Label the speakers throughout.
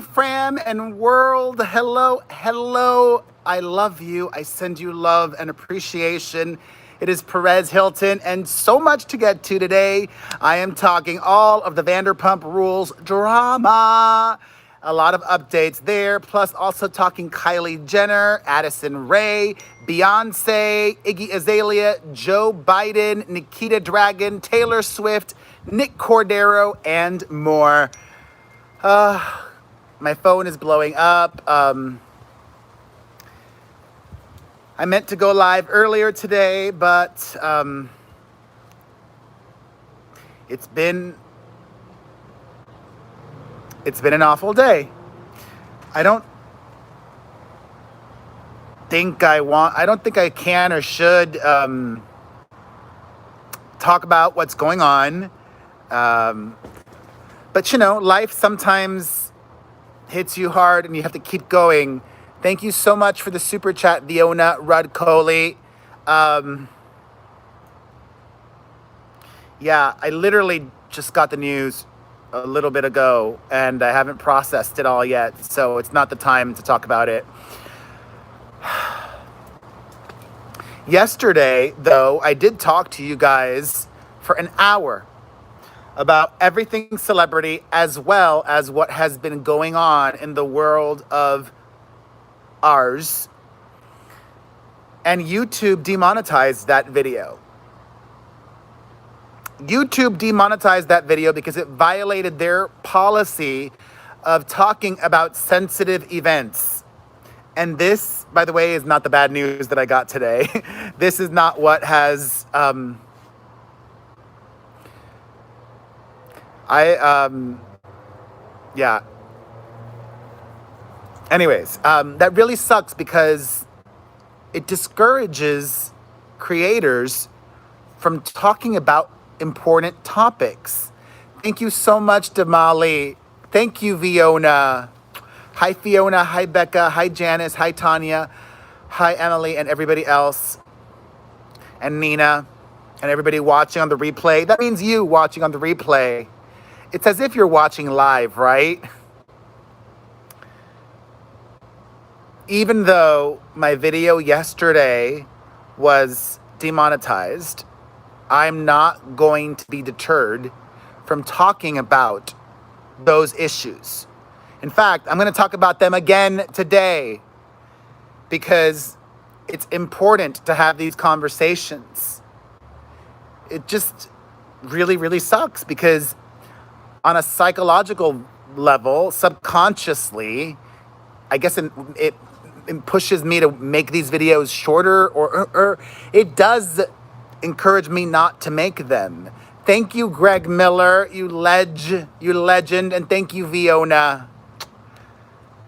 Speaker 1: Fram and world, hello. I love you. I send you love and appreciation. It is Perez Hilton, and so much to get to today. I am talking all of the Vanderpump Rules drama. A lot of updates there, plus also talking Kylie Jenner, Addison Rae, Beyonce, Iggy Azalea, Joe Biden, Nikita Dragon, Taylor Swift, Nick Cordero, and more. My phone is blowing up. I meant to go live earlier today, but it's been an awful day. I don't think I can or should talk about what's going on. But life sometimes hits you hard and you have to keep going. Thank you so much for the super chat, Viona Rudcoli. Yeah, I literally just got the news a little bit ago and I haven't processed it all yet, so it's not the time to talk about it. Yesterday, though, I did talk to you guys for an hour about everything celebrity, as well as what has been going on in the world of ours. And YouTube demonetized that video. YouTube demonetized that video because it violated their policy of talking about sensitive events. And this, by the way, is not the bad news that I got today. This is not what has... Anyways, that really sucks because it discourages creators from talking about important topics. Thank you so much, Damali. Thank you, Viona. Hi, Fiona. Hi, Becca. Hi, Janice. Hi, Tanya. Hi, Emily, and everybody else. And Nina. And everybody watching on the replay. That means you watching on the replay. It's as if you're watching live, right? Even though my video yesterday was demonetized, I'm not going to be deterred from talking about those issues. In fact, I'm going to talk about them again today because it's important to have these conversations. It just really, really sucks because on a psychological level, subconsciously, I guess it pushes me to make these videos shorter, or it does encourage me not to make them. Thank you, Greg Miller, you legend, and thank you, Viona.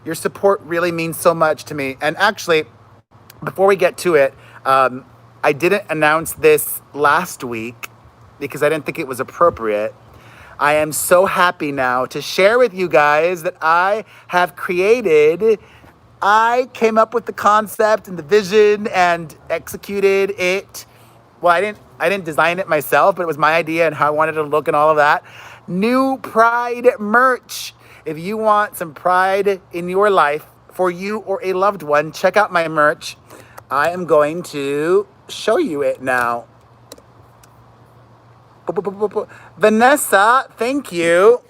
Speaker 1: Your support really means so much to me. And actually, before we get to it, I didn't announce this last week because I didn't think it was appropriate. I am so happy now to share with you guys that I came up with the concept and the vision and executed it. Well, I didn't design it myself, but it was my idea and how I wanted it to look and all of that. New Pride merch. If you want some pride in your life for you or a loved one, check out my merch. I am going to show you it now. Vanessa, thank you.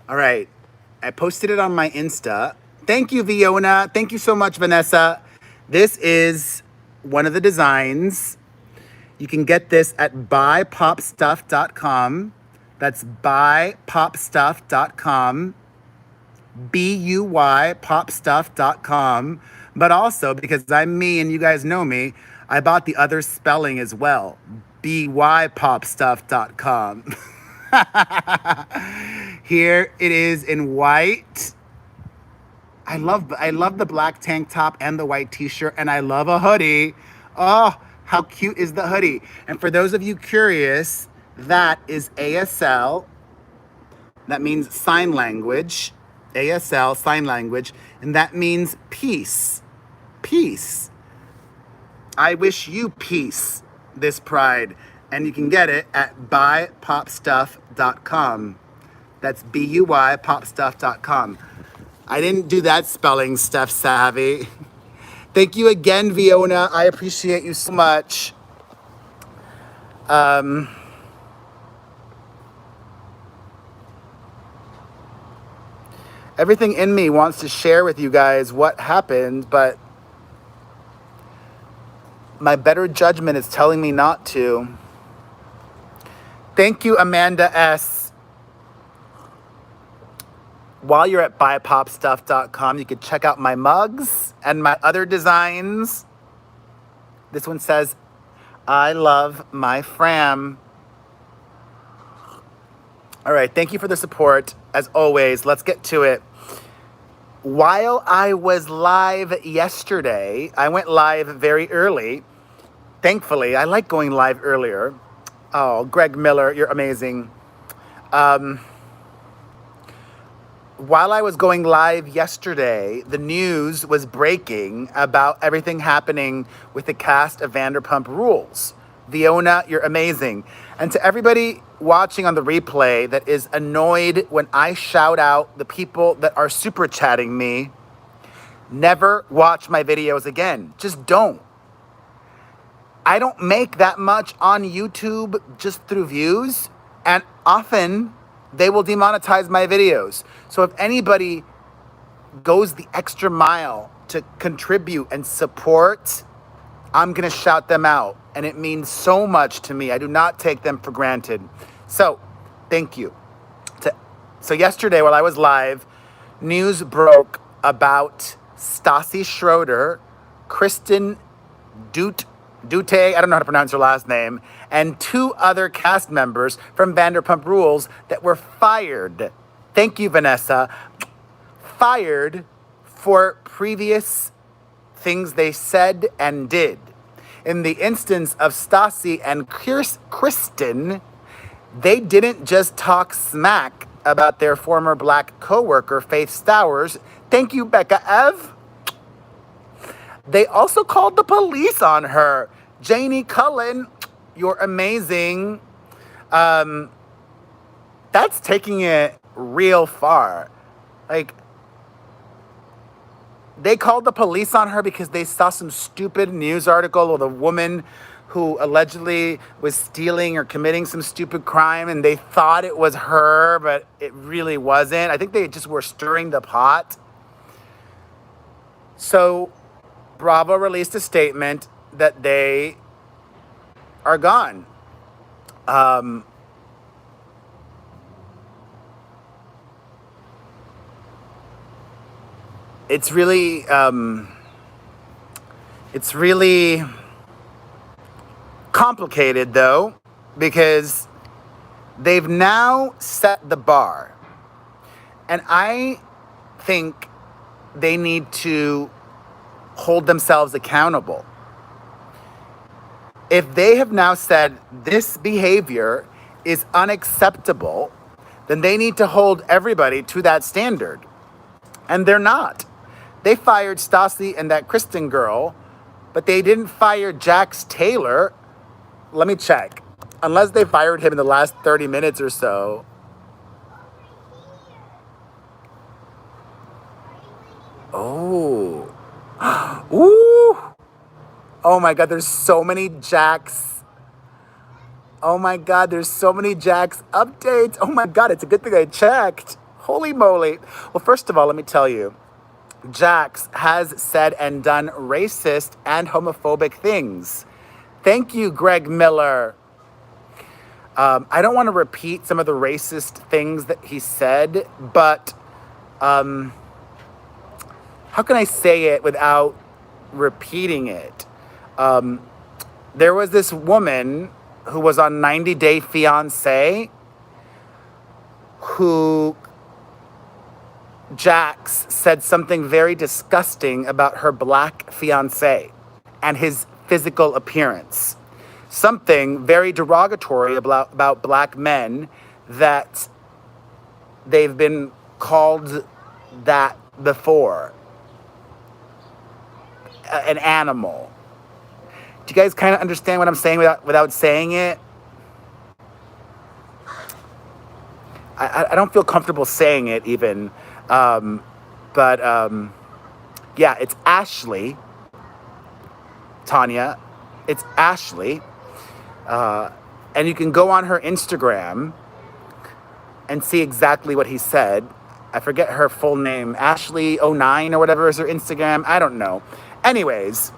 Speaker 1: All right. I posted it on my Insta. Thank you, Viona. Thank you so much, Vanessa. This is one of the designs. You can get this at buypopstuff.com. That's buypopstuff.com. BUYpopstuff.com. But also, because I'm me and you guys know me, I bought the other spelling as well. BYpopstuff.com. Here it is in white. I love the black tank top and the white t-shirt, and I love a hoodie. Oh, how cute is the hoodie? And for those of you curious, that is ASL. That means sign language. ASL, sign language. And that means peace. Peace. I wish you peace this pride. And you can get it at buypopstuff.com. That's BUY, popstuff.com. I didn't do that spelling stuff savvy. Thank you again, Fiona. I appreciate you so much. Everything in me wants to share with you guys what happened, but my better judgment is telling me not to. Thank you, Amanda S. While you're at buypopstuff.com, you can check out my mugs and my other designs. This one says, I love my fram. All right, thank you for the support. As always, let's get to it. While I was live yesterday, I went live very early. Thankfully, I like going live earlier. Oh, Greg Miller, you're amazing. While I was going live yesterday, the news was breaking about everything happening with the cast of Vanderpump Rules. Fiona, you're amazing. And to everybody watching on the replay that is annoyed when I shout out the people that are super chatting me, never watch my videos again. Just don't. I don't make that much on YouTube just through views, and often they will demonetize my videos. So if anybody goes the extra mile to contribute and support, I'm going to shout them out. And it means so much to me. I do not take them for granted. So thank you. So yesterday while I was live, news broke about Stassi Schroeder, Kristen Dute, I don't know how to pronounce her last name, and 2 other cast members from Vanderpump Rules that were fired. Thank you, Vanessa. Fired for previous things they said and did. In the instance of Stassi and Kristen, they didn't just talk smack about their former black co-worker, Faith Stowers. Thank you, Becca Ev. They also called the police on her. Janie Cullen, you're amazing. That's taking it real far. Like, they called the police on her because they saw some stupid news article of a woman who allegedly was stealing or committing some stupid crime, and they thought it was her, but it really wasn't. I think they just were stirring the pot. So Bravo released a statement that they are gone. It's really complicated though, because they've now set the bar. And I think they need to hold themselves accountable. If they have now said this behavior is unacceptable, then they need to hold everybody to that standard. And they're not. They fired Stassi and that Kristen girl, but they didn't fire Jax Taylor. Let me check. Unless they fired him in the last 30 minutes or so. Oh. Ooh. Oh my God, there's so many Jax. Oh my God, there's so many Jax updates. Oh my God, it's a good thing I checked. Holy moly. Well, first of all, let me tell you, Jax has said and done racist and homophobic things. Thank you, Greg Miller. I don't want to repeat some of the racist things that he said, but how can I say it without repeating it? There was this woman who was on 90 Day Fiancé who Jax said something very disgusting about her black fiancé and his physical appearance. Something very derogatory about black men that they've been called that before. An animal. Do you guys kind of understand what I'm saying without saying it? I don't feel comfortable saying it even. But yeah, it's Ashley, Tanya. It's Ashley. And you can go on her Instagram and see exactly what he said. I forget her full name. Ashley09 or whatever is her Instagram. I don't know. Anyways,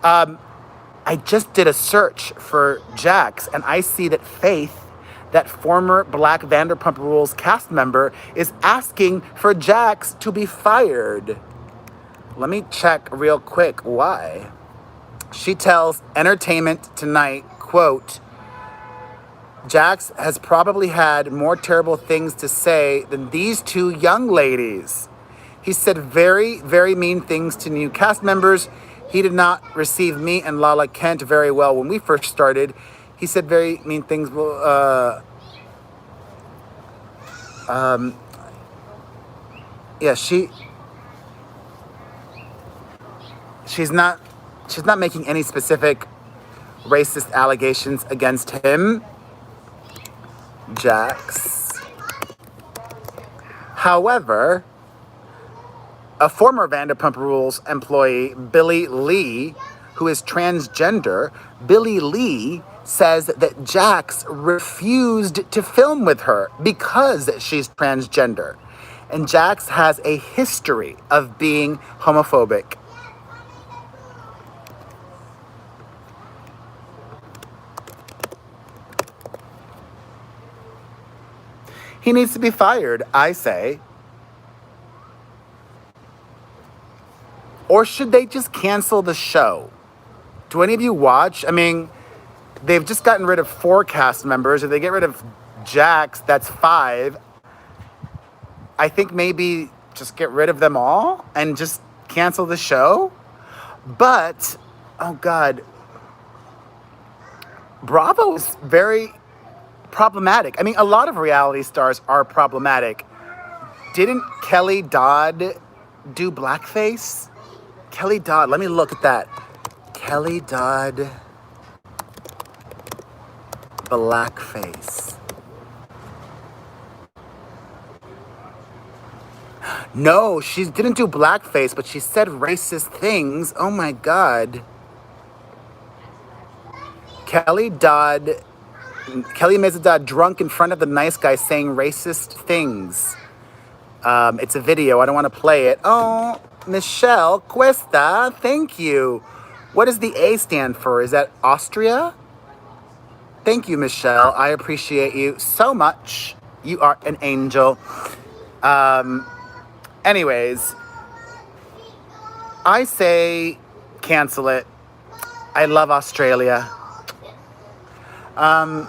Speaker 1: I just did a search for Jax, and I see that Faith, that former Black Vanderpump Rules cast member, is asking for Jax to be fired. Let me check real quick why. She tells Entertainment Tonight, quote, Jax has probably had more terrible things to say than these two young ladies. He said very, very mean things to new cast members. He did not receive me and Lala Kent very well when we first started. He said very mean things. Yeah, she's not making any specific racist allegations against him, Jax. However, a former Vanderpump Rules employee, Billy Lee, who is transgender, Billy Lee says that Jax refused to film with her because she's transgender. And Jax has a history of being homophobic. He needs to be fired, I say. Or should they just cancel the show? Do any of you watch? I mean, they've just gotten rid of 4 cast members. If they get rid of Jax, that's 5. I think maybe just get rid of them all and just cancel the show. But, oh God, Bravo is very problematic. I mean, a lot of reality stars are problematic. Didn't Kelly Dodd do blackface? Kelly Dodd, let me look at that. Kelly Dodd blackface. No, she didn't do blackface, but she said racist things. Oh my God. Kelly Mezadad drunk in front of the nice guy saying racist things. It's a video. I don't want to play it. Oh, Michelle Cuesta, thank you. What does the A stand for? Is that Austria? Thank you, Michelle. I appreciate you so much. You are an angel. Anyways, I say cancel it. I love Australia. Let's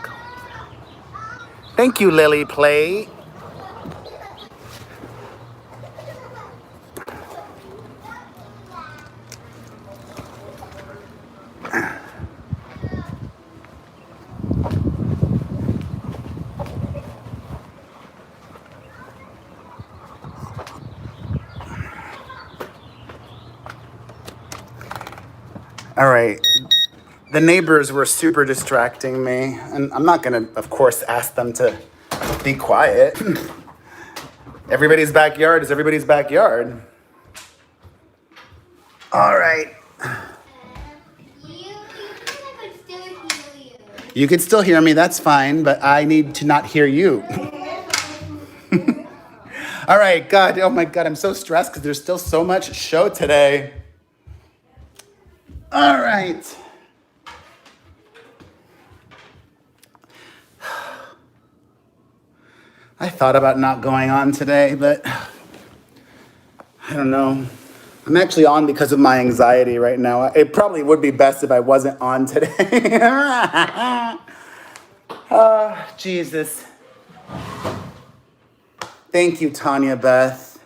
Speaker 1: go. Thank you, Lily Play. All right. The neighbors were super distracting me, and I'm not gonna, of course, ask them to be quiet. Everybody's backyard is everybody's backyard. All right. You could still hear me, that's fine, but I need to not hear you. All right, God, oh my God, I'm so stressed because there's still so much show today. All right. I thought about not going on today, but I don't know. I'm actually on because of my anxiety right now. It probably would be best if I wasn't on today. Oh, Jesus. Thank you, Tanya Beth.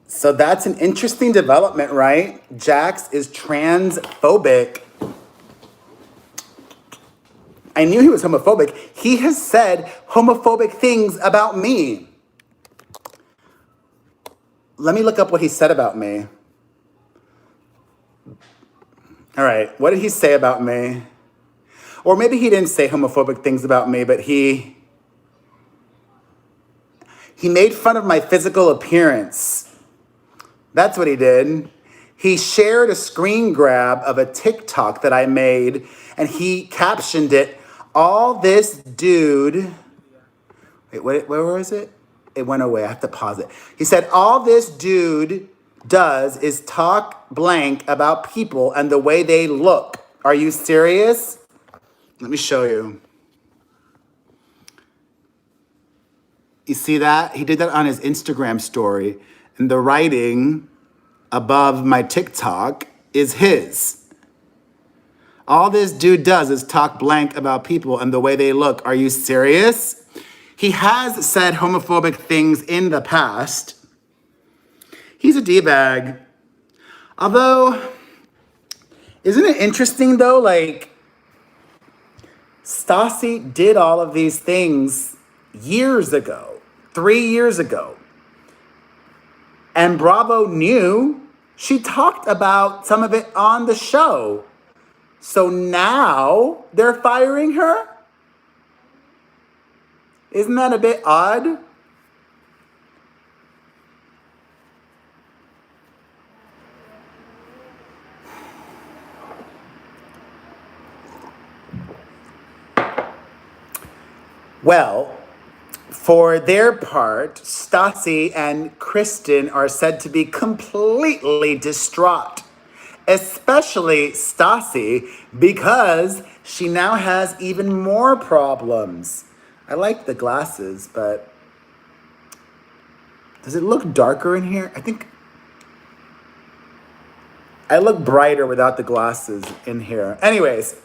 Speaker 1: So that's an interesting development, right? Jax is transphobic. I knew he was homophobic. He has said homophobic things about me. let me look up what he said about me. All right, what did he say about me? Or maybe he didn't say homophobic things about me, but he made fun of my physical appearance. That's what he did. He shared a screen grab of a TikTok that I made, and he captioned it, all this dude... Wait, where was it? It went away. I have to pause it. He said, all this dude does is talk blank about people and the way they look. Are you serious? Let me show you. You see that? He did that on his Instagram story. And the writing above my TikTok is his. All this dude does is talk blank about people and the way they look. Are you serious? He has said homophobic things in the past. He's a D-bag. Although, isn't it interesting though, like, Stassi did all of these things years ago, 3 years ago. And Bravo knew. She talked about some of it on the show. So now they're firing her? Isn't that a bit odd? Well, for their part, Stassi and Kristen are said to be completely distraught. Especially Stassi, because she now has even more problems. I like the glasses, but does it look darker in here? I think I look brighter without the glasses in here. Anyways,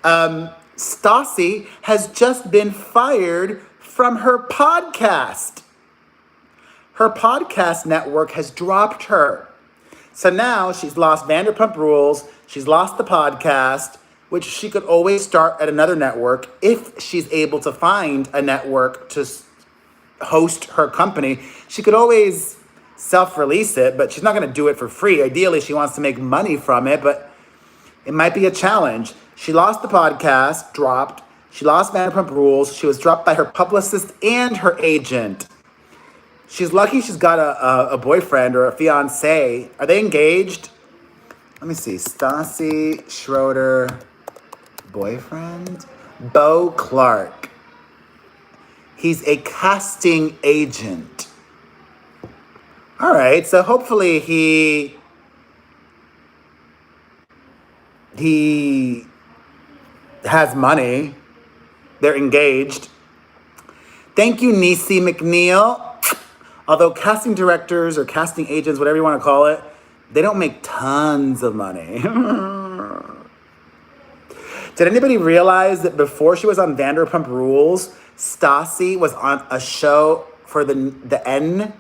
Speaker 1: Stassi has just been fired from her podcast. Her podcast network has dropped her. So now she's lost Vanderpump Rules, she's lost the podcast, which she could always start at another network if she's able to find a network to host her company. She could always self-release it, but she's not going to do it for free. Ideally, she wants to make money from it, but it might be a challenge. She lost the podcast, dropped. She lost Vanderpump Rules. She was dropped by her publicist and her agent. She's lucky she's got a boyfriend or a fiance. Are they engaged? Let me see. Stassi Schroeder, boyfriend? Bo Clark. He's a casting agent. All right, so hopefully he has money. They're engaged. Thank you, Niecy McNeil. Although casting directors or casting agents, whatever you want to call it, they don't make tons of money. Did anybody realize that before she was on Vanderpump Rules, Stassi was on a show for the N?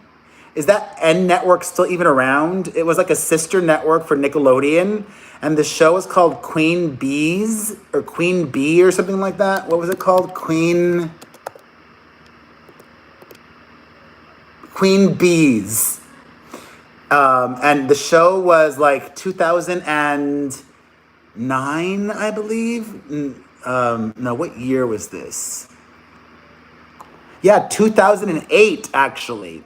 Speaker 1: Is that N network still even around? It was like a sister network for Nickelodeon. And the show was called Queen Bees or Queen Bee or something like that. What was it called? Queen Bees. And the show was like 2009, I believe. No, what year was this? Yeah, 2008, actually.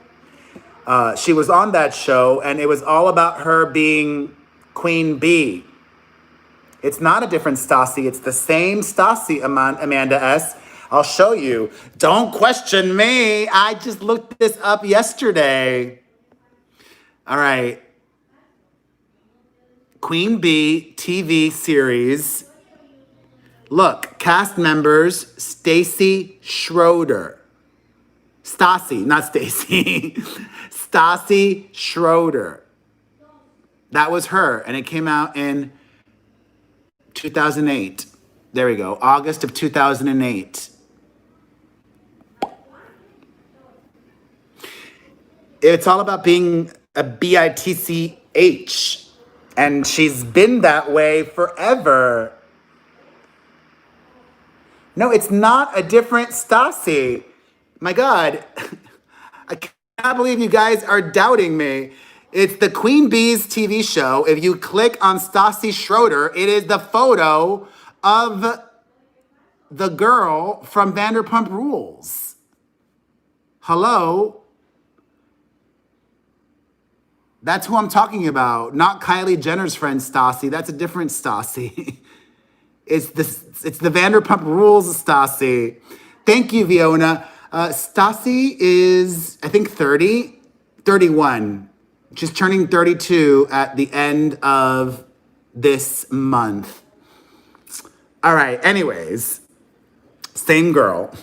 Speaker 1: She was on that show, and it was all about her being Queen Bee. It's not a different Stassi. It's the same Stassi, Amanda S. I'll show you. Don't question me. I just looked this up yesterday. All right. Queen Bee TV series. Look, cast members, Stacey Schroeder. Stassi, not Stacy. Stassi Schroeder. That was her, and it came out in 2008. There we go, August of 2008. It's all about being a bitch, and she's been that way forever. No, it's not a different Stassi. My God, I I believe you guys are doubting me. It's the Queen Bee's TV show. If you click on Stassi Schroeder, it is the photo of the girl from Vanderpump Rules. Hello? That's who I'm talking about, not Kylie Jenner's friend Stassi. That's a different Stassi. It's the Vanderpump Rules Stassi. Thank you, Fiona. Stassi is, I think, 30, 31. She's turning 32 at the end of this month. All right, anyways, same girl.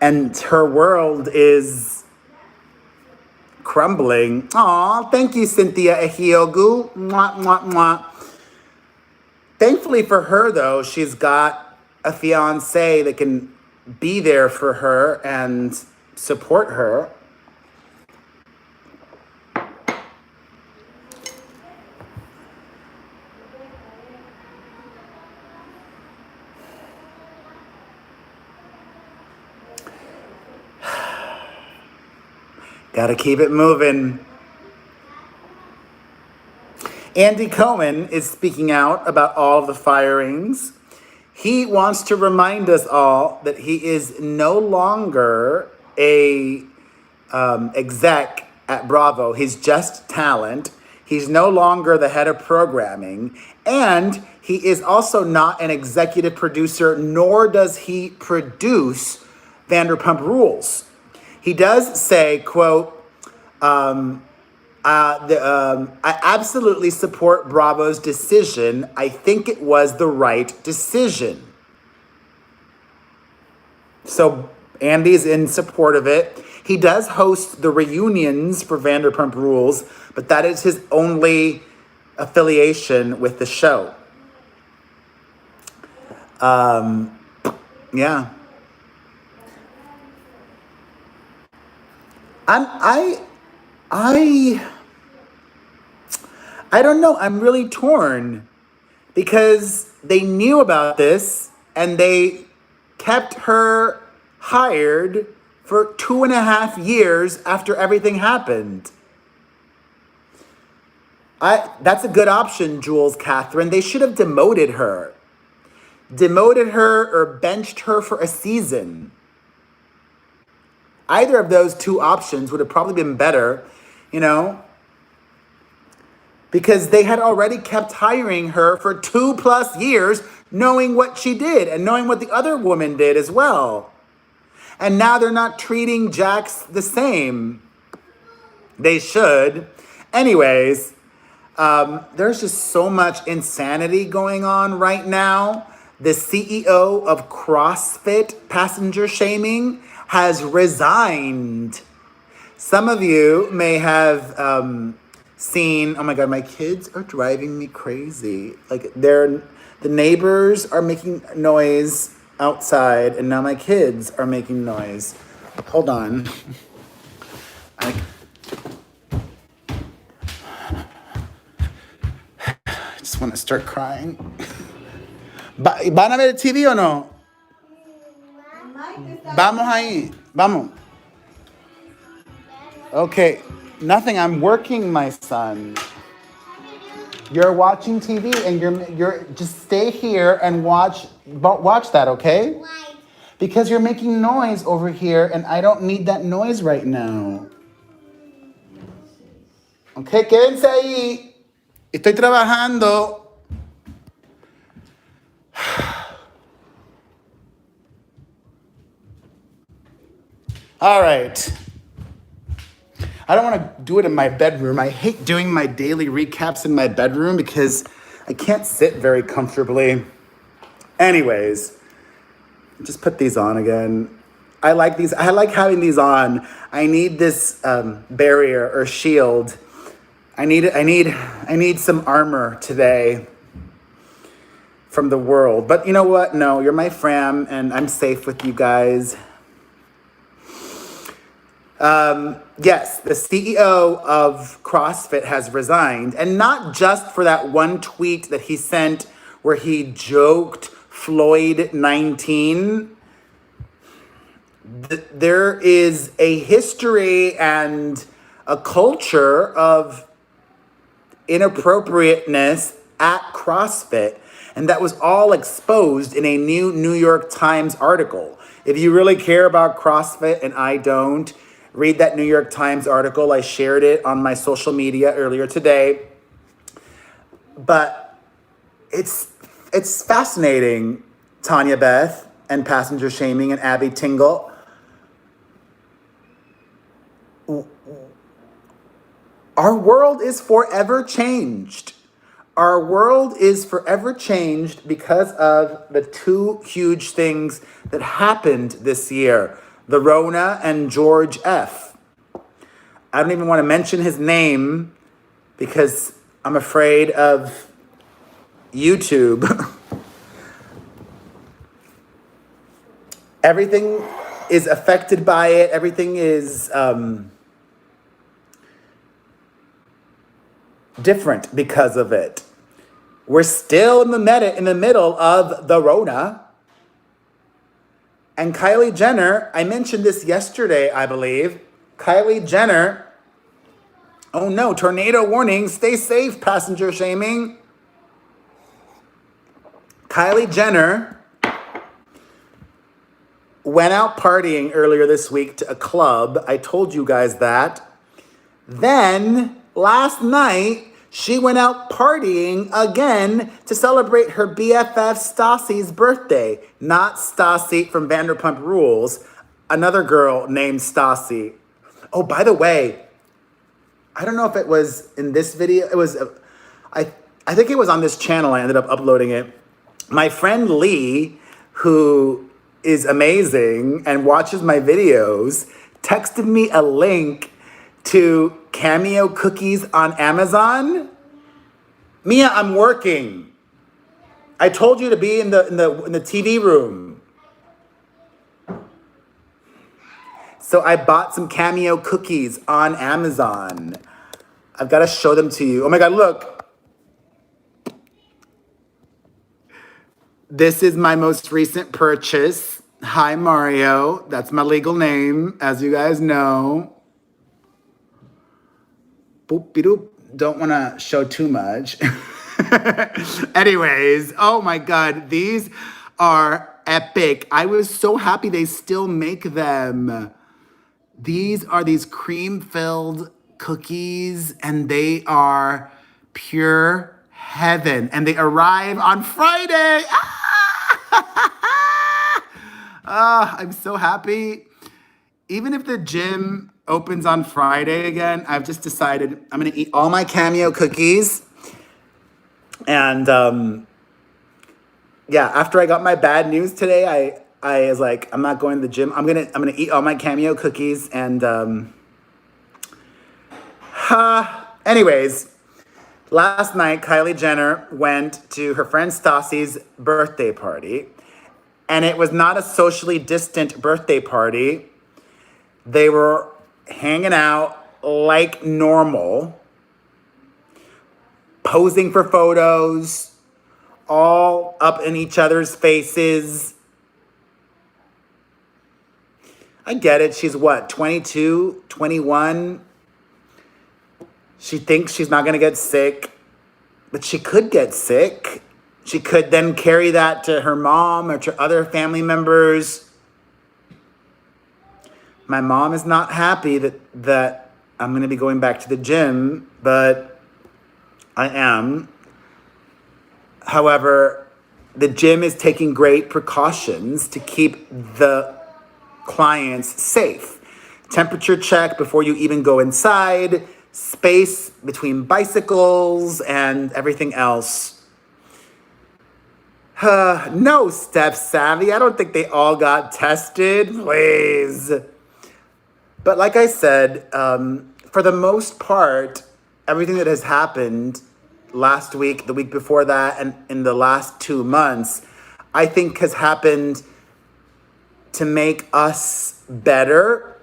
Speaker 1: And her world is crumbling. Aw, thank you, Cynthia Ehiogu. Mwah, mwah, mwah. Thankfully for her, though, she's got a fiance that can be there for her and support her. Gotta keep it moving. Andy Cohen is speaking out about all of the firings. He wants to remind us all that he is no longer a exec at Bravo. He's just talent. He's no longer the head of programming. And he is also not an executive producer, nor does he produce Vanderpump Rules. He does say, quote, I absolutely support Bravo's decision. I think it was the right decision. So Andy's in support of it. He does host the reunions for Vanderpump Rules, but that is his only affiliation with the show. Yeah. I don't know. I'm really torn because they knew about this and they kept her hired for 2.5 years after everything happened. That's a good option, Jules Catherine. They should have demoted her. Demoted her or benched her for a season. Either of those two options would have probably been better, you know, because they had already kept hiring her for 2+ years, knowing what she did and knowing what the other woman did as well. And now they're not treating Jax the same. They should. Anyways, there's just so much insanity going on right now. The CEO of CrossFit Passenger Shaming has resigned. Some of you may have seen, oh my God, my kids are driving me crazy. Like the neighbors are making noise outside and now my kids are making noise. Hold on. I just want to start crying. ¿Van a ver el TV o no? Vamos ahí. Vamos. Okay. Nothing. I'm working, my son. You're watching TV and you're just stay here and watch that, okay? Why? Because you're making noise over here and I don't need that noise right now. Okay, quédense ahí. Estoy trabajando. All right. I don't want to do it in my bedroom. I hate doing my daily recaps in my bedroom because I can't sit very comfortably. Anyways, just put these on again. I like these. I like having these on. I need this barrier or shield. I need some armor today from the world. But you know what? No, you're my fam and I'm safe with you guys. Yes, the CEO of CrossFit has resigned, and not just for that one tweet that he sent where he joked Floyd 19. there is a history and a culture of inappropriateness at CrossFit, and that was all exposed in a new New York Times article. If you really care about CrossFit, and I don't, read that New York Times article. I shared it on my social media earlier today. But it's fascinating, Tanya Beth and Passenger Shaming and Abby Tingle. Our world is forever changed. Our world is forever changed because of the two huge things that happened this year. The Rona and George F. I don't even want to mention his name because I'm afraid of YouTube. Everything is affected by it. Everything is different because of it. We're still in the middle of the Rona. And Kylie Jenner, I mentioned this yesterday, I believe. Kylie Jenner, oh no, tornado warning, stay safe, passenger shaming. Kylie Jenner went out partying earlier this week to a club. I told you guys that. Then, last night, she went out partying again to celebrate her BFF Stassi's birthday. Not Stassi from Vanderpump Rules, another girl named Stassi. Oh, by the way, I don't know if it was in this video. It was, I think it was on this channel. I ended up uploading it. My friend Lee, who is amazing and watches my videos, texted me a link to Cameo cookies on Amazon. Mia, I'm working. I told you to be in the TV room. So I bought some Cameo cookies on Amazon. I've got to show them to you. Oh my God, look. This is my most recent purchase. Hi, Mario. That's my legal name, as you guys know. Boop-be-doop. Don't want to show too much. Anyways, oh my God, these are epic. I was so happy they still make them. These are these cream-filled cookies, and they are pure heaven. And they arrive on Friday. I'm so happy. Even if the gym opens on Friday again, I've just decided I'm going to eat all my Cameo cookies. And yeah, after I got my bad news today, I was like, I'm not going to the gym. I'm gonna eat all my Cameo cookies. And anyways, last night Kylie Jenner went to her friend Stassi's birthday party, and it was not a socially distant birthday party. They were hanging out like normal, posing for photos, all up in each other's faces. I get it. She's what, 22, 21? She thinks she's not going to get sick, but she could get sick. She could then carry that to her mom or to other family members. My mom is not happy that I'm going to be going back to the gym, but I am. However, the gym is taking great precautions to keep the clients safe. Temperature check before you even go inside, space between bicycles, and everything else. No, Steph Savvy. I don't think they all got tested, please. But like I said, for the most part, everything that has happened last week, the week before that, and in the last 2 months, I think has happened to make us better.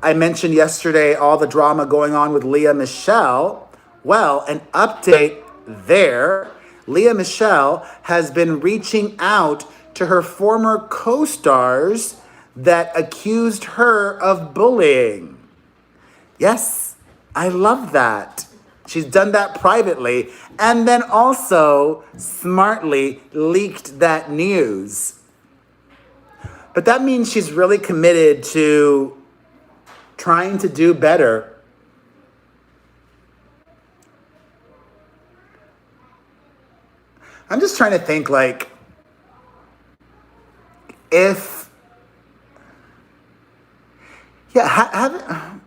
Speaker 1: I mentioned yesterday all the drama going on with Lea Michele. Well, an update there. Lea Michele has been reaching out to her former co-stars that accused her of bullying. Yes, I love that. She's done that privately and then also smartly leaked that news. But that means she's really committed to trying to do better. I'm just trying to think, like, if, yeah,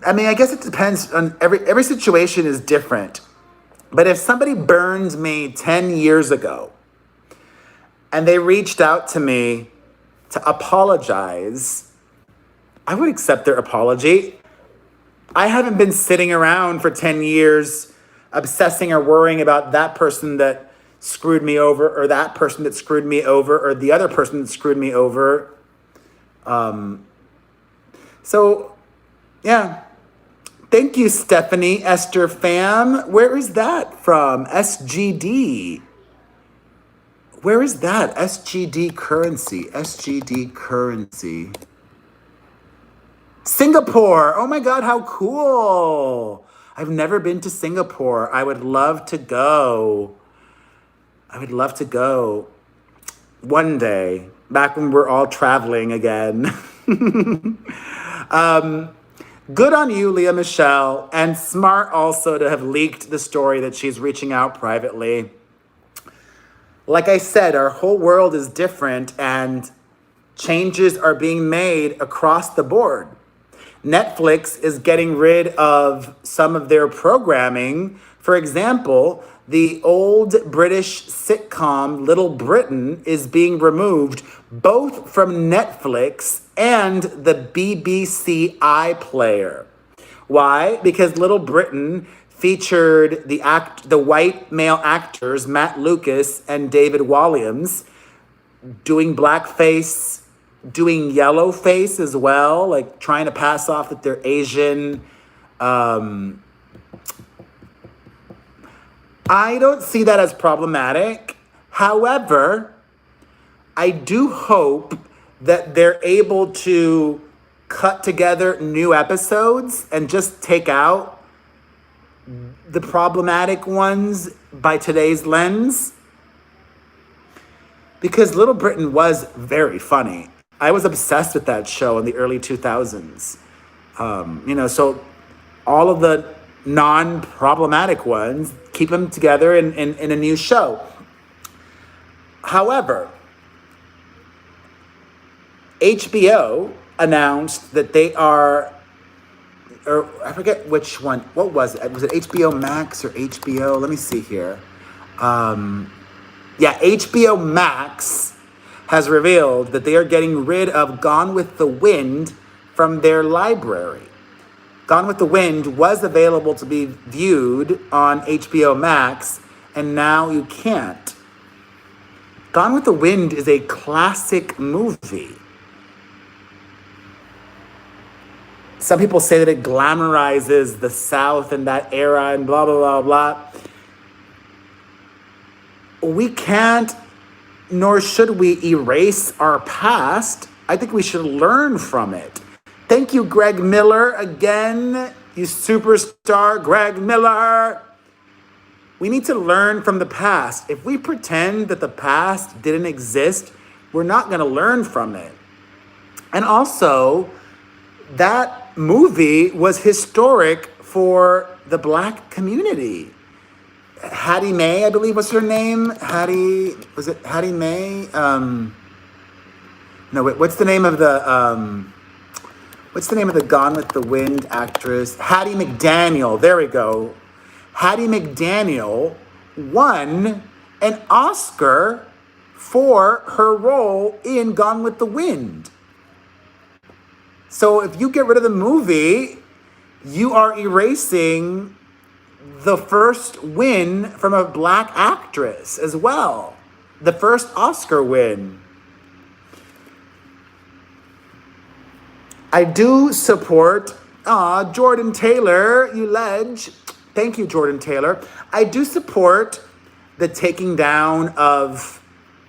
Speaker 1: I mean, I guess it depends on every situation is different. But if somebody burned me 10 years ago and they reached out to me to apologize, I would accept their apology. I haven't been sitting around for 10 years obsessing or worrying about that person that screwed me over or that person that screwed me over or the other person that screwed me over. So, yeah. Thank you, Stephanie Esther Fam. Where is that from? SGD. Where is that? SGD currency. SGD currency. Singapore. Oh my God, how cool. I've never been to Singapore. I would love to go. I would love to go one day, back when we're all traveling again. Good on you, Lea Michele, and smart also to have leaked the story that she's reaching out privately. Like I said, our whole world is different and changes are being made across the board. Netflix is getting rid of some of their programming. For example, the old British sitcom Little Britain is being removed both from Netflix and the BBC iPlayer. Why? Because Little Britain featured the white male actors Matt Lucas and David Walliams doing blackface, doing yellow face as well, like trying to pass off that they're Asian. I don't see that as problematic. However, I do hope that they're able to cut together new episodes and just take out the problematic ones by today's lens. Because Little Britain was very funny. I was obsessed with that show in the early 2000s. So all of the non-problematic ones, keep them together in a new show. However, HBO announced that they are, or I forget which one, what was it? Was it HBO Max or HBO? Let me see here. HBO Max has revealed that they are getting rid of Gone with the Wind from their library. Gone with the Wind was available to be viewed on HBO Max, and now you can't. Gone with the Wind is a classic movie. Some people say that it glamorizes the South and that era and blah, blah, blah, blah. We can't, nor should we erase our past. I think we should learn from it. Thank you, Greg Miller, again. You superstar, Greg Miller. We need to learn from the past. If we pretend that the past didn't exist, we're not going to learn from it. And also, that movie was historic for the Black community. Hattie Mae, I believe was her name. Was it Hattie Mae? What's the name of the Gone with the Wind actress? Hattie McDaniel, there we go. Hattie McDaniel won an Oscar for her role in Gone with the Wind. So if you get rid of the movie, you are erasing the first win from a Black actress as well. The first Oscar win. I do support, Jordan Taylor, you ledge. Thank you, Jordan Taylor. I do support the taking down of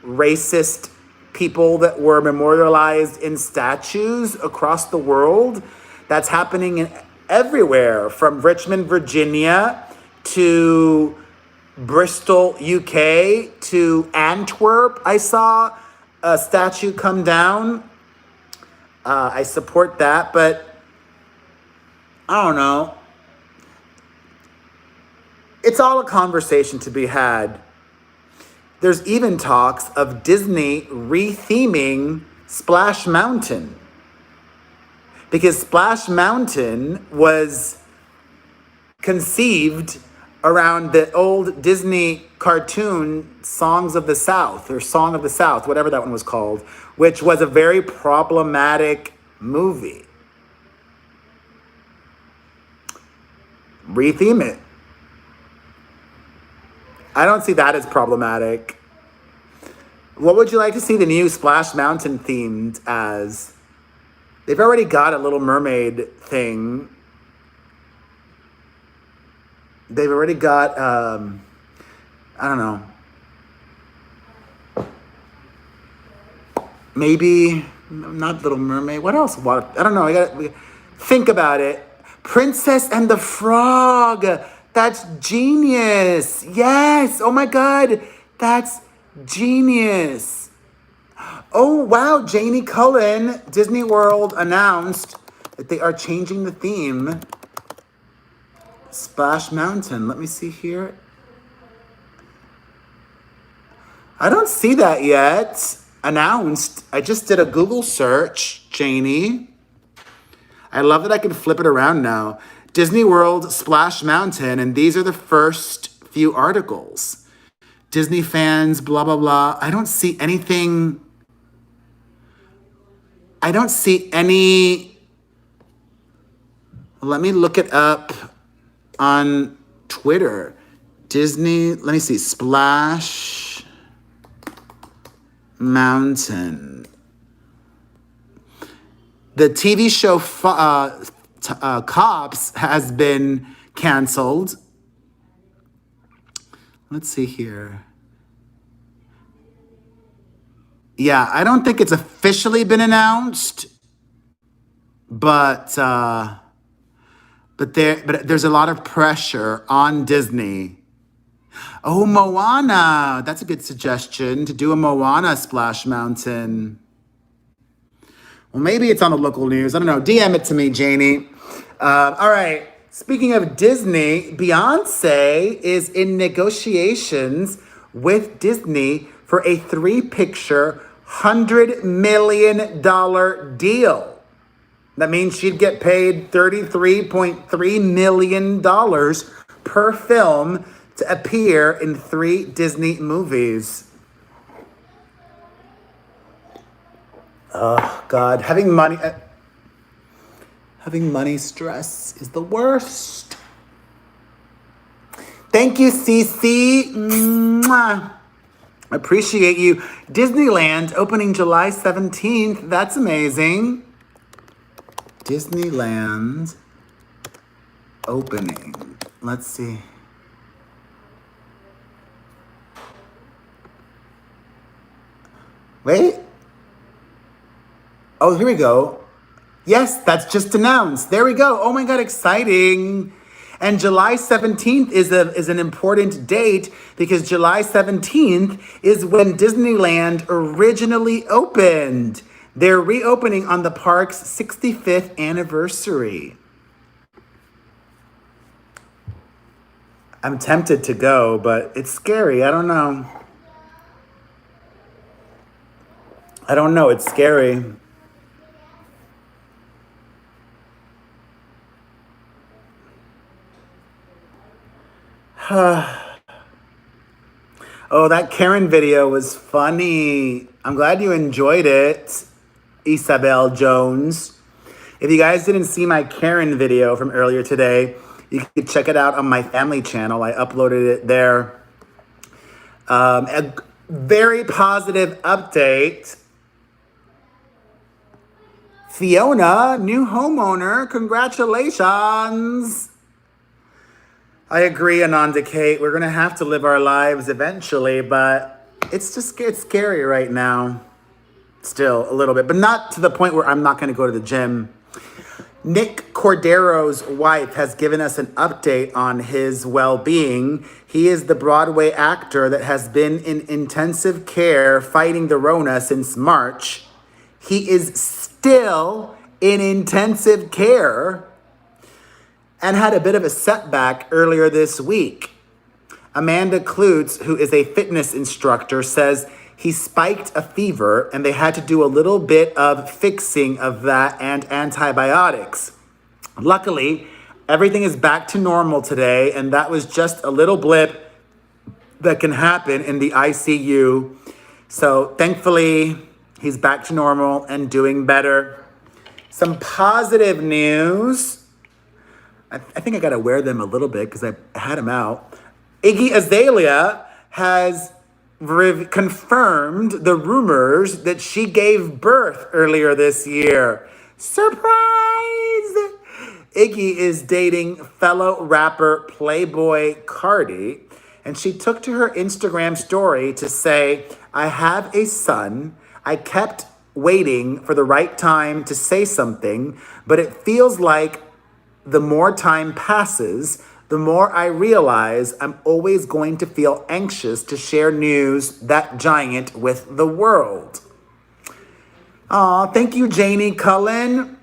Speaker 1: racist people that were memorialized in statues across the world. That's happening everywhere, from Richmond, Virginia to Bristol, UK to Antwerp. I saw a statue come down. I support that, but I don't know. It's all a conversation to be had. There's even talks of Disney re-theming Splash Mountain, because Splash Mountain was conceived around the old Disney cartoon Songs of the South, or Song of the South, whatever that one was called, which was a very problematic movie. Retheme it. I don't see that as problematic. What would you like to see the new Splash Mountain themed as? They've already got a Little Mermaid thing. They've already got, I don't know. Maybe, not Little Mermaid. What else? What? I don't know. Think about it. Princess and the Frog. That's genius. Yes. Oh my God. That's genius. Oh, wow. Janie Cullen, Disney World announced that they are changing the theme. Splash Mountain. Let me see here. I don't see that yet. Announced. I just did a Google search, Janie. I love that I can flip it around now. Disney World Splash Mountain, and these are the first few articles. Disney fans, blah, blah, blah. I don't see anything. I don't see any. Let me look it up on Twitter. Disney, let me see, Splash Mountain. The TV show Cops has been canceled. Let's see here. Yeah, I don't think it's officially been announced, but there's a lot of pressure on Disney. Oh, Moana. That's a good suggestion, to do a Moana Splash Mountain. Well, maybe it's on the local news. I don't know. DM it to me, Janie. All right. Speaking of Disney, Beyonce is in negotiations with Disney for a 3-picture, $100 million deal. That means she'd get paid $33.3 million per film to appear in 3 Disney movies. Oh, God. Having money stress is the worst. Thank you, Cece. Mwah. Appreciate you. Disneyland opening July 17th. That's amazing. Disneyland opening. Let's see. Wait. Oh, here we go. Yes, that's just announced. There we go. Oh my God, exciting. And July 17th is an important date, because July 17th is when Disneyland originally opened. They're reopening on the park's 65th anniversary. I'm tempted to go, but it's scary. I don't know. It's scary. Oh, that Karen video was funny. I'm glad you enjoyed it, Isabel Jones. If you guys didn't see my Karen video from earlier today, you can check it out on my family channel. I uploaded it there. A very positive update. Fiona, new homeowner, congratulations. I agree, Ananda Kate. We're going to have to live our lives eventually, but it's scary right now. still a little bit, but not to the point where I'm not going to go to the gym. Nick Cordero's wife has given us an update on his well-being. He is the Broadway actor that has been in intensive care fighting the Rona since March. He is still in intensive care and had a bit of a setback earlier this week. Amanda Klutz, who is a fitness instructor, says he spiked a fever and they had to do a little bit of fixing of that and antibiotics. Luckily, everything is back to normal today, and that was just a little blip that can happen in the ICU. So thankfully, he's back to normal and doing better. Some positive news. I think I gotta wear them a little bit because I had them out. Iggy Azalea has confirmed the rumors that she gave birth earlier this year. Surprise! Iggy is dating fellow rapper Playboy Cardi, and she took to her Instagram story to say, I have a son. I kept waiting for the right time to say something, but it feels like the more time passes, the more I realize I'm always going to feel anxious to share news that giant with the world. Aw, thank you, Janie Cullen.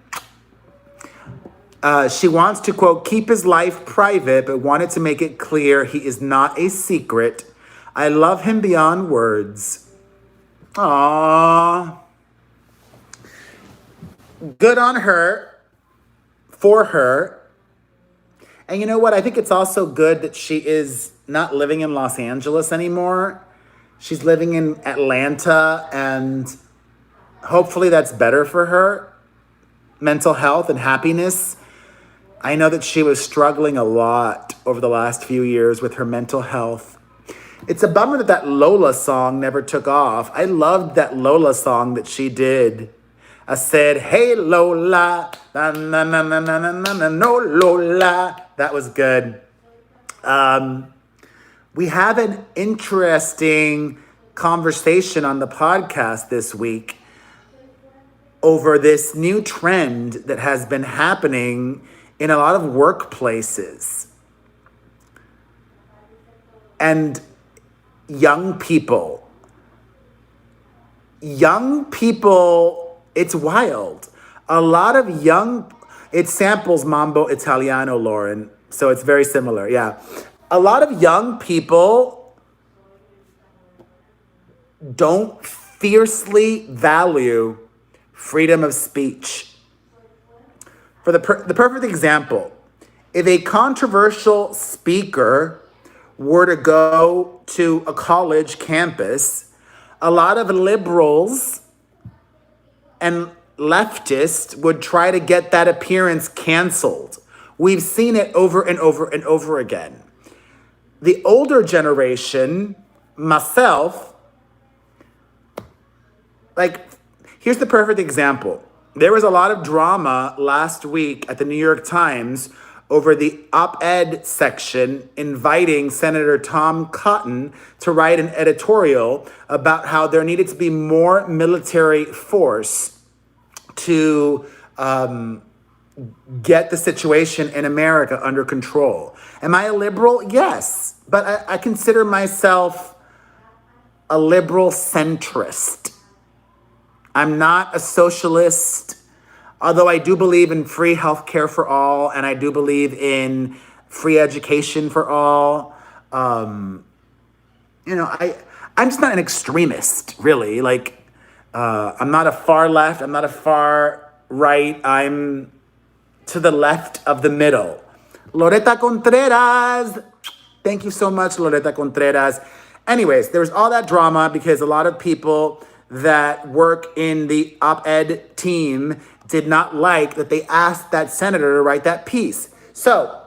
Speaker 1: She wants to, quote, keep his life private, but wanted to make it clear he is not a secret. I love him beyond words. Aw. Good on her, for her. And you know what? I think it's also good that she is not living in Los Angeles anymore. She's living in Atlanta, and hopefully that's better for her mental health and happiness. I know that she was struggling a lot over the last few years with her mental health. It's a bummer that that Lola song never took off. I loved that Lola song that she did. I said, hey, Lola, na na na na na na na, no Lola. That was good. We have an interesting conversation on the podcast this week over this new trend that has been happening in a lot of workplaces. And young people, it's wild. A lot of it samples Mambo Italiano, Lauren, so it's very similar, yeah. A lot of young people don't fiercely value freedom of speech. For the perfect example, if a controversial speaker were to go to a college campus, a lot of liberals and leftists would try to get that appearance canceled. We've seen it over and over and over again. The older generation, myself, here's the perfect example. There was a lot of drama last week at the New York Times over the op-ed section inviting Senator Tom Cotton to write an editorial about how there needed to be more military force to get the situation in America under control. Am I a liberal? Yes, but I consider myself a liberal centrist. I'm not a socialist, although I do believe in free healthcare for all, and I do believe in free education for all. I'm just not an extremist, really. I'm not a far left, I'm not a far right, I'm to the left of the middle. Loretta Contreras. Thank you so much, Loretta Contreras. Anyways, there was all that drama because a lot of people that work in the op-ed team did not like that they asked that senator to write that piece. So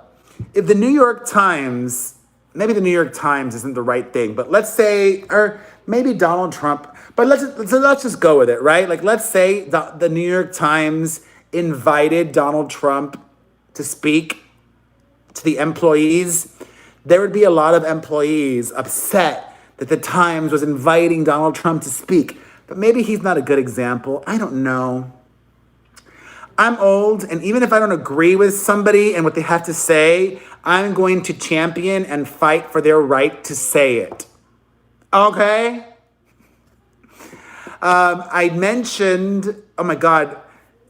Speaker 1: if the New York Times, maybe the New York Times isn't the right thing, but let's say, or maybe Donald Trump, but let's just go with it, right? Let's say the New York Times invited Donald Trump to speak to the employees. There would be a lot of employees upset that the Times was inviting Donald Trump to speak. But maybe he's not a good example. I don't know. I'm old, and even if I don't agree with somebody and what they have to say, I'm going to champion and fight for their right to say it. Okay? I mentioned, oh my God,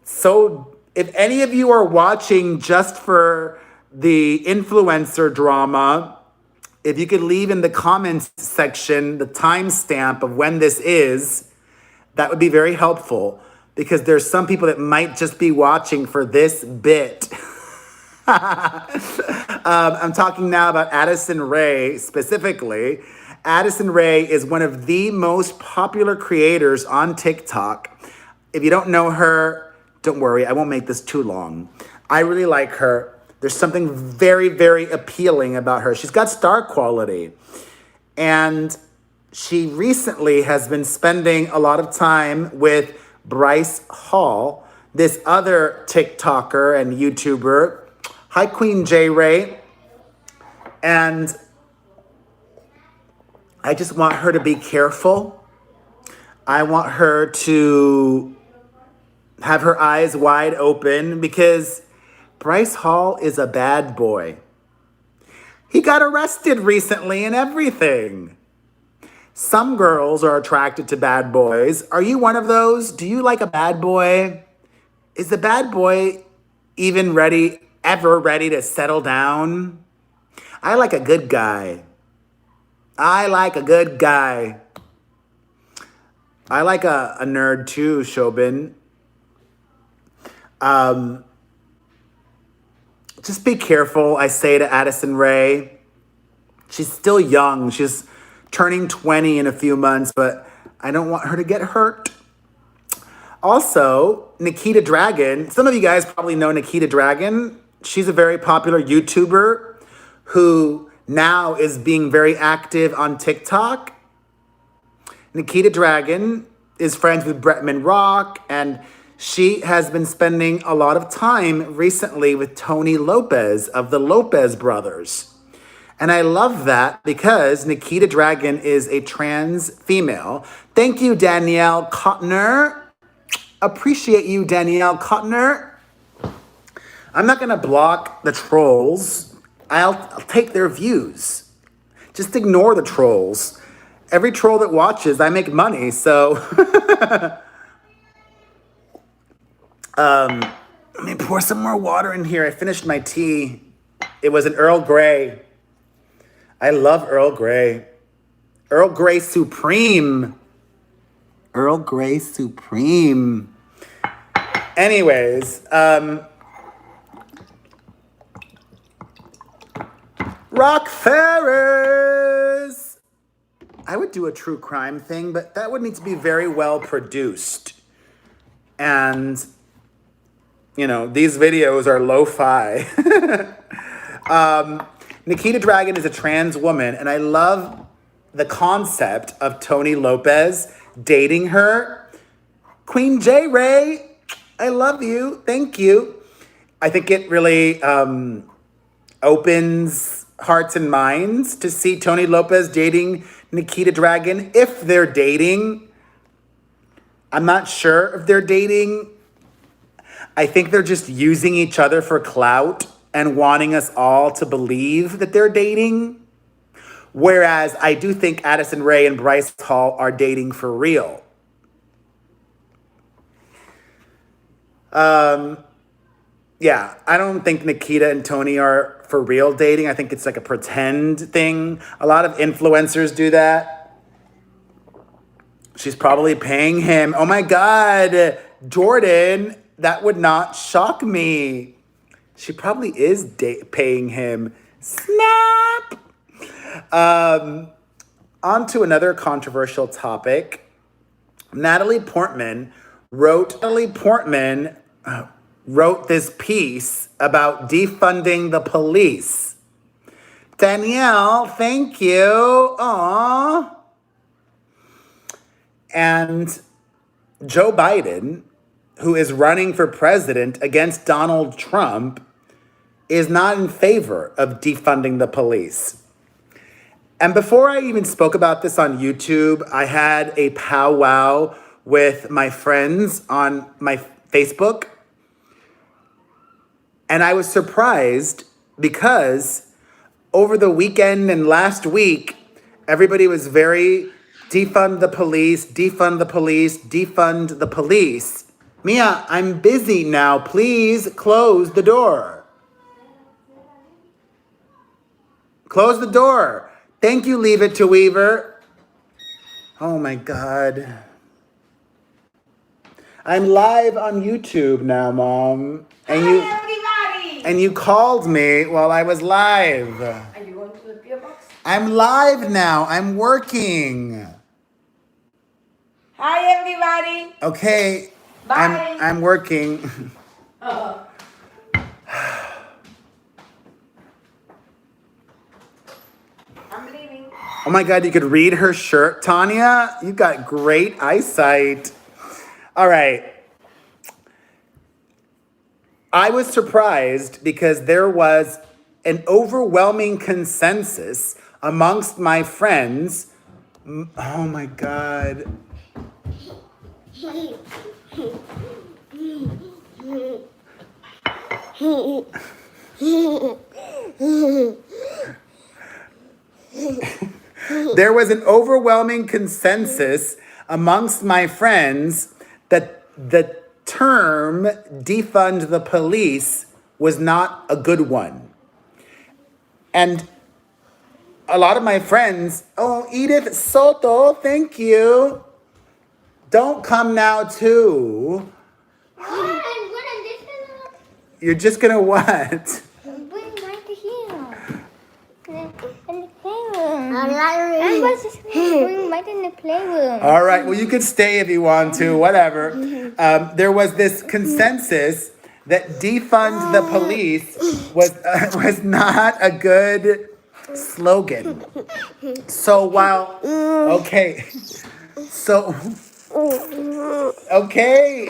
Speaker 1: so if any of you are watching just for the influencer drama, if you could leave in the comments section the timestamp of when this is, that would be very helpful, because there's some people that might just be watching for this bit. I'm talking now about Addison Rae specifically. Addison Rae is one of the most popular creators on TikTok. If you don't know her, don't worry, I won't make this too long. I really like her. There's something very, very appealing about her. She's got star quality. And she recently has been spending a lot of time with Bryce Hall, this other TikToker and YouTuber. Hi, Queen J. Ray. And I just want her to be careful. I want her to have her eyes wide open, because Bryce Hall is a bad boy. He got arrested recently and everything. Some girls are attracted to bad boys. Are you one of those? Do you like a bad boy? Is the bad boy even ever ready to settle down? I like a good guy. I like a good guy. I like a nerd too, Shobin. Just be careful, I say to Addison Rae. She's still young. She's turning 20 in a few months, but I don't want her to get hurt. Also, Nikita Dragon. Some of you guys probably know Nikita Dragon. She's a very popular YouTuber who now is being very active on TikTok. Nikita Dragon is friends with Bretman Rock, and she has been spending a lot of time recently with Tony Lopez of the Lopez brothers. And I love that, because Nikita Dragon is a trans female. Thank you, Danielle Cotner. Appreciate you, Danielle Cotner. I'm not going to block the trolls. I'll take their views. Just ignore the trolls. Every troll that watches, I make money, so... Let me pour some more water in here. I finished my tea. It was an Earl Grey. I love Earl Grey. Earl Grey Supreme. Earl Grey Supreme. Anyways, Rock Ferris. I would do a true crime thing, but that would need to be very well produced. And, you know, these videos are lo-fi. Nikita Dragon is a trans woman, and I love the concept of Tony Lopez dating her. Queen J. Ray, I love you. Thank you. I think it really opens hearts and minds to see Tony Lopez dating Nikita Dragon, if they're dating. I'm not sure if they're dating. I think they're just using each other for clout and wanting us all to believe that they're dating. Whereas I do think Addison Rae and Bryce Hall are dating for real. Yeah, I don't think Nikita and Tony are for real dating. I think it's like a pretend thing. A lot of influencers do that. She's probably paying him. Oh my God, Jordan, that would not shock me. She probably is paying him. Snap! On to another controversial topic. Natalie Portman wrote this piece about defunding the police. Danielle, thank you. Aww. And Joe Biden, who is running for president against Donald Trump, is not in favor of defunding the police. And before I even spoke about this on YouTube, I had a powwow with my friends on my Facebook. And I was surprised because over the weekend and last week, everybody was very defund the police, defund the police, defund the police. Mia, I'm busy now. Please close the door. Close the door. Thank you, Leave It to Weaver. Oh my God. I'm live on YouTube now, Mom. And you called me while I was live.
Speaker 2: Are you going to the PO box?
Speaker 1: I'm live now. I'm working.
Speaker 2: Hi, everybody.
Speaker 1: Okay.
Speaker 2: Bye.
Speaker 1: I'm working.
Speaker 2: Uh-oh. I'm leaving.
Speaker 1: Oh my God, you could read her shirt, Tanya? You got great eyesight. All right. I was surprised because there was an overwhelming consensus amongst my friends. Oh my God. There was an overwhelming consensus amongst my friends that the term defund the police was not a good one. And a lot of my friends, oh, Edith Soto, thank you. Don't come now too. You're just gonna what?
Speaker 3: Bring Mike to here. In the playroom. I was just going to bring Mike in the playroom.
Speaker 1: All right, well, you could stay if you want to, whatever. There was this consensus that defund the police was not a good slogan. So while, okay, so, okay.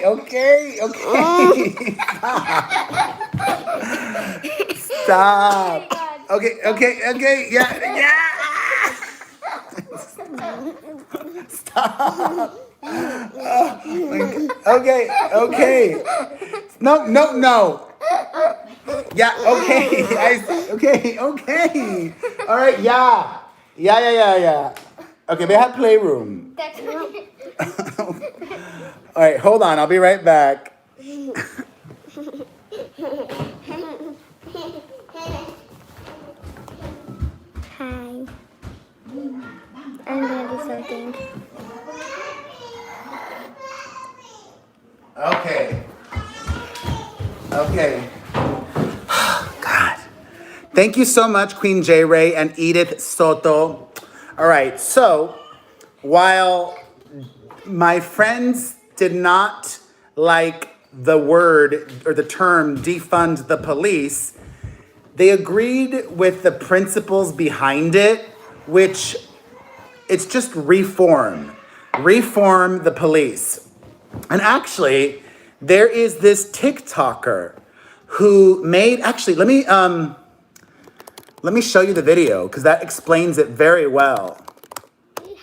Speaker 1: Stop. Okay, yeah. Stop. Okay. No. Yeah, okay. All right, yeah. Okay, they have playroom.
Speaker 3: That's right.
Speaker 1: All right, hold on. I'll be right back.
Speaker 3: Hi. I'm gonna do something.
Speaker 1: Okay. God. Thank you so much, Queen J. Ray and Edith Soto. All right, so while my friends did not like the word or the term defund the police, they agreed with the principles behind it, which it's just reform the police. And actually, there is this TikToker who made, actually, let me show you the video because that explains it very well.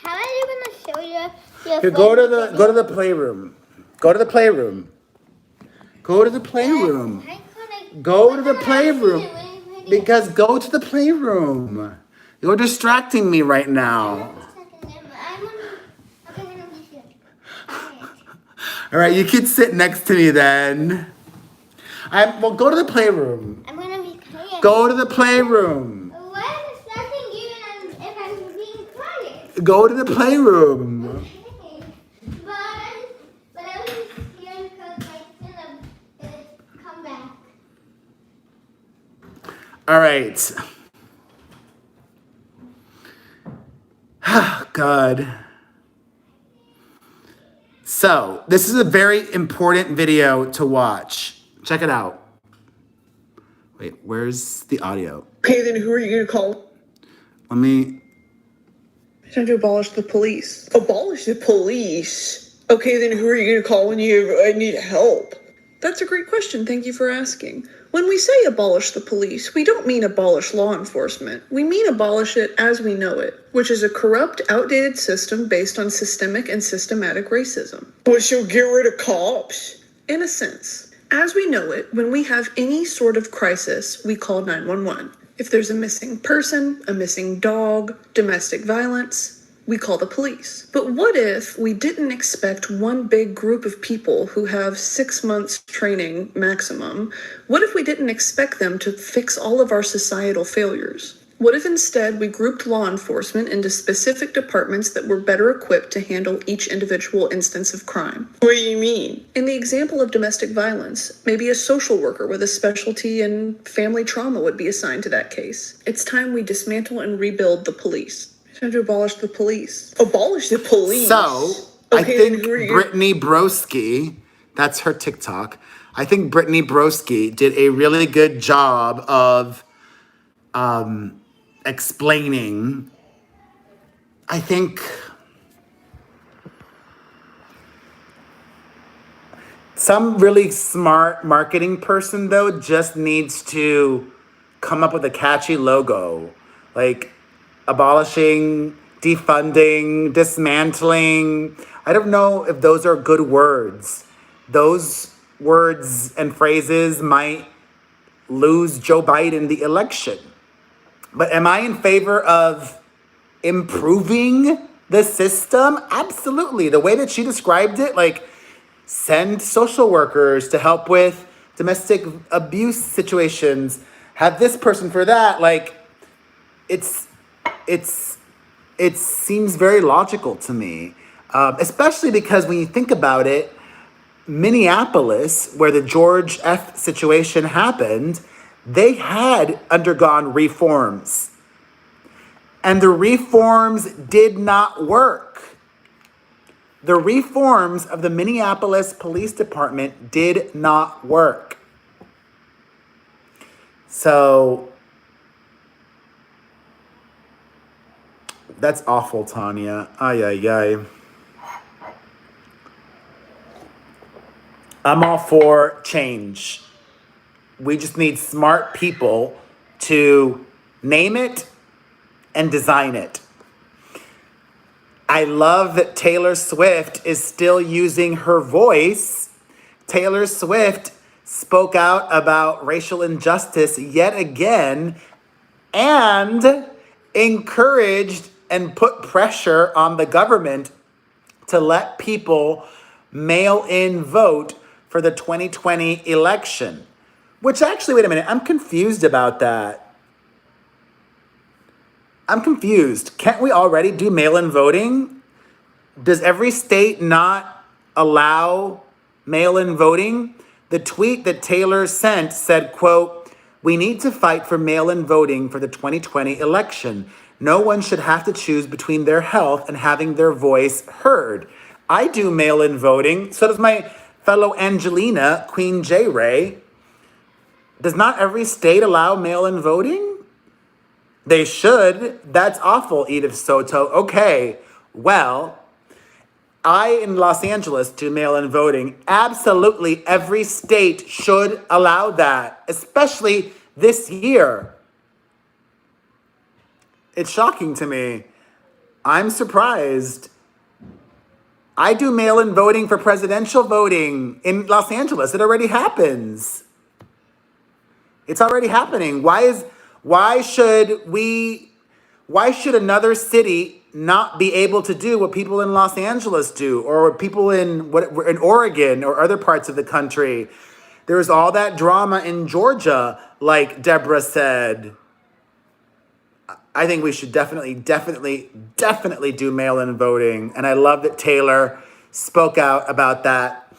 Speaker 3: How are you gonna show your
Speaker 1: Here, go to the playroom. Go to the playroom. Because go to the playroom. You're distracting me right now. All right, you can sit next to me then. Well, go to the playroom.
Speaker 3: I'm gonna be quiet.
Speaker 1: Go to the playroom.
Speaker 3: Why am I distracting you if I'm being quiet?
Speaker 1: Go to the playroom.
Speaker 3: Okay. But I was just scared because my son come back.
Speaker 1: All right. God. So, this is a very important video to watch. Check it out. Wait, where's the audio?
Speaker 4: Okay, then who are you going to call?
Speaker 1: Let me...
Speaker 4: Time to abolish the police. Abolish the police? Okay, then who are you going to call when you need help? That's a great question. Thank you for asking. When we say abolish the police, we don't mean abolish law enforcement. We mean abolish it as we know it, which is a corrupt, outdated system based on systemic and systematic racism.
Speaker 5: But she'll get rid of cops?
Speaker 4: In a sense. As we know it, when we have any sort of crisis, we call 911. If there's a missing person, a missing dog, domestic violence, we call the police. But what if we didn't expect one big group of people who have 6 months training maximum? What if we didn't expect them to fix all of our societal failures? What if instead we grouped law enforcement into specific departments that were better equipped to handle each individual instance of crime?
Speaker 5: What do you mean?
Speaker 4: In the example of domestic violence, maybe a social worker with a specialty in family trauma would be assigned to that case. It's time we dismantle and rebuild the police.
Speaker 5: It's time to abolish the police. Abolish the police?
Speaker 1: So, I think Brittany Broski, that's her TikTok, I think Brittany Broski did a really good job of explaining, I think, some really smart marketing person, though, just needs to come up with a catchy logo. Like, abolishing, defunding, dismantling. I don't know if those are good words. Those words and phrases might lose Joe Biden the election. But am I in favor of improving the system? Absolutely. The way that she described it, like, send social workers to help with domestic abuse situations, have this person for that, like, it seems very logical to me, especially because when you think about it, Minneapolis, where the George F. situation happened, they had undergone reforms. And the reforms did not work. The reforms of the Minneapolis Police Department did not work. So, that's awful, Tanya. Ay, ay, ay. I'm all for change. We just need smart people to name it and design it. I love that Taylor Swift is still using her voice. Taylor Swift spoke out about racial injustice yet again and encouraged and put pressure on the government to let people mail in vote for the 2020 election. Which actually, wait a minute, I'm confused about that. I'm confused. Can't we already do mail-in voting? Does every state not allow mail-in voting? The tweet that Taylor sent said, quote, "We need to fight for mail-in voting for the 2020 election. No one should have to choose between their health and having their voice heard. I do mail-in voting. So does my fellow Angelina, Queen J. Ray. Does not every state allow mail-in voting? They should. That's awful, Edith Soto. Okay, well, I in Los Angeles do mail-in voting. Absolutely every state should allow that, especially this year. It's shocking to me. I'm surprised. I do mail-in voting for presidential voting in Los Angeles. It already happens. It's already happening. Why should another city not be able to do what people in Los Angeles do, or people in Oregon or other parts of the country? There's all that drama in Georgia, like Deborah said. I think we should definitely do mail-in voting. And I love that Taylor spoke out about that.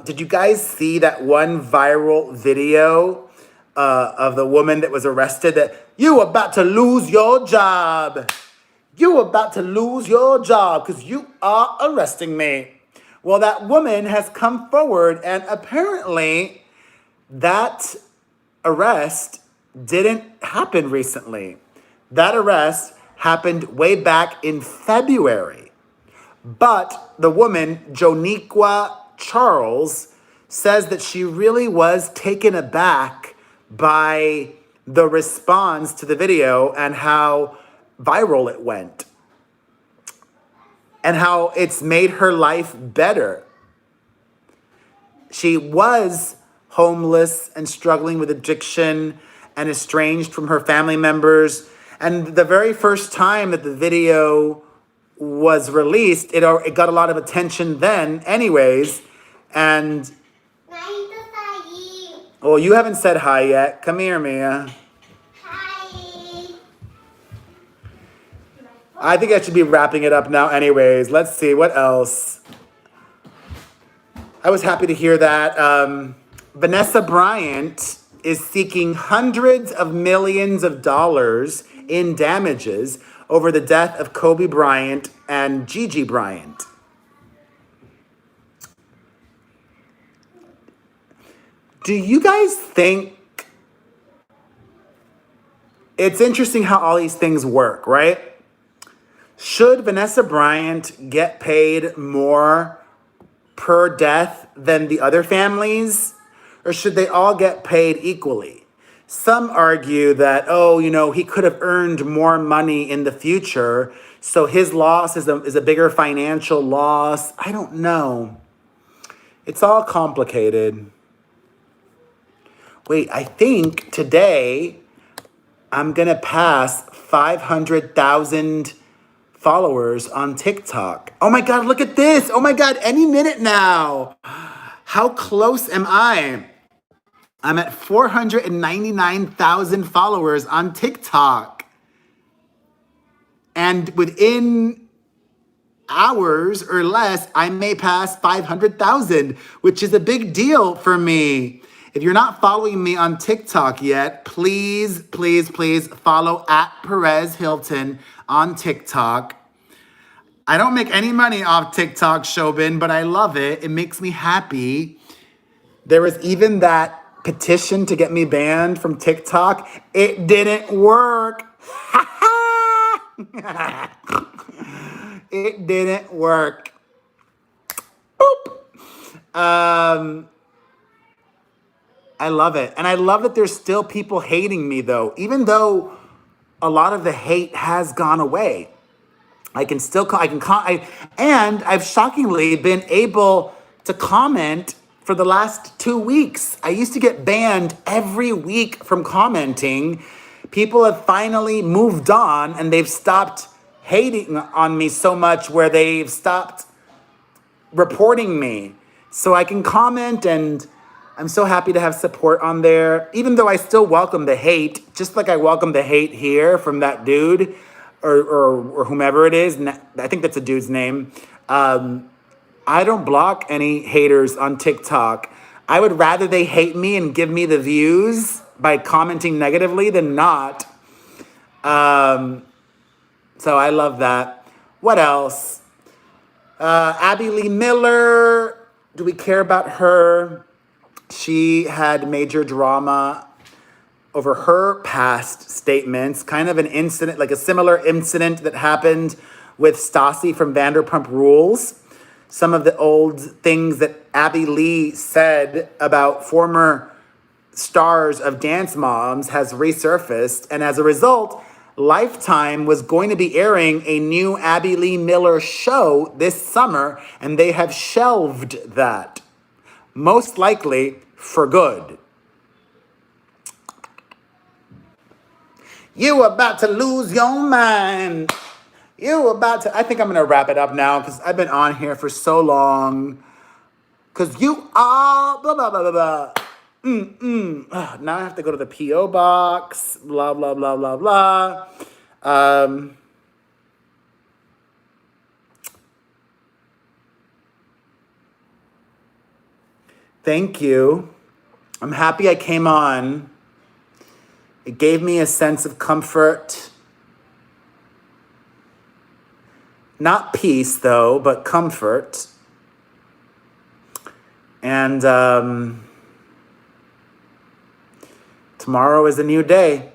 Speaker 1: Did you guys see that one viral video of the woman that was arrested that you about to lose your job? You about to lose your job because you are arresting me. Well, that woman has come forward, and apparently that arrest didn't happen recently. That arrest happened way back in February. But the woman, Joniqua Charles, says that she really was taken aback by the response to the video and how viral it went and how it's made her life better. She was homeless and struggling with addiction and estranged from her family members. And the very first time that the video was released, it got a lot of attention then anyways. And, oh, you haven't said hi yet. Come here, Mia.
Speaker 3: Hi.
Speaker 1: I think I should be wrapping it up now anyways. Let's see, what else? I was happy to hear that Vanessa Bryant is seeking hundreds of millions of dollars in damages over the death of Kobe Bryant and Gigi Bryant. Do you guys think it's interesting how all these things work, right? Should Vanessa Bryant get paid more per death than the other families? Or should they all get paid equally? Some argue that, he could have earned more money in the future, so his loss is a bigger financial loss. I don't know. It's all complicated. Wait, I think today I'm going to pass 500,000 followers on TikTok. Oh my God, look at this. Oh my God, any minute now. How close am I? I'm at 499,000 followers on TikTok. And within hours or less, I may pass 500,000, which is a big deal for me. If you're not following me on TikTok yet, please, please, please follow at Perez Hilton on TikTok. I don't make any money off TikTok, Shobin, but I love it. It makes me happy. There was even that petition to get me banned from TikTok. It didn't work. It didn't work. Boop. I love it. And I love that there's still people hating me though, even though a lot of the hate has gone away. And I've shockingly been able to comment for the last 2 weeks. I used to get banned every week from commenting. People have finally moved on and they've stopped hating on me so much where they've stopped reporting me. So I can comment, and I'm so happy to have support on there, even though I still welcome the hate, just like I welcome the hate here from that dude or whomever it is. I think that's a dude's name. I don't block any haters on TikTok. I would rather they hate me and give me the views by commenting negatively than not. So I love that. What else? Abby Lee Miller. Do we care about her? She had major drama over her past statements, kind of an incident, like a similar incident that happened with Stassi from Vanderpump Rules. Some of the old things that Abby Lee said about former stars of Dance Moms has resurfaced. And as a result, Lifetime was going to be airing a new Abby Lee Miller show this summer, and they have shelved that. Most likely for good. You about to lose your mind. I think I'm going to wrap it up now because I've been on here for so long. Because you are blah, blah, blah, blah, blah. Now I have to go to the P.O. box. Blah, blah, blah, blah, blah. Thank you. I'm happy I came on. It gave me a sense of comfort. Not peace, though, but comfort. And tomorrow is a new day.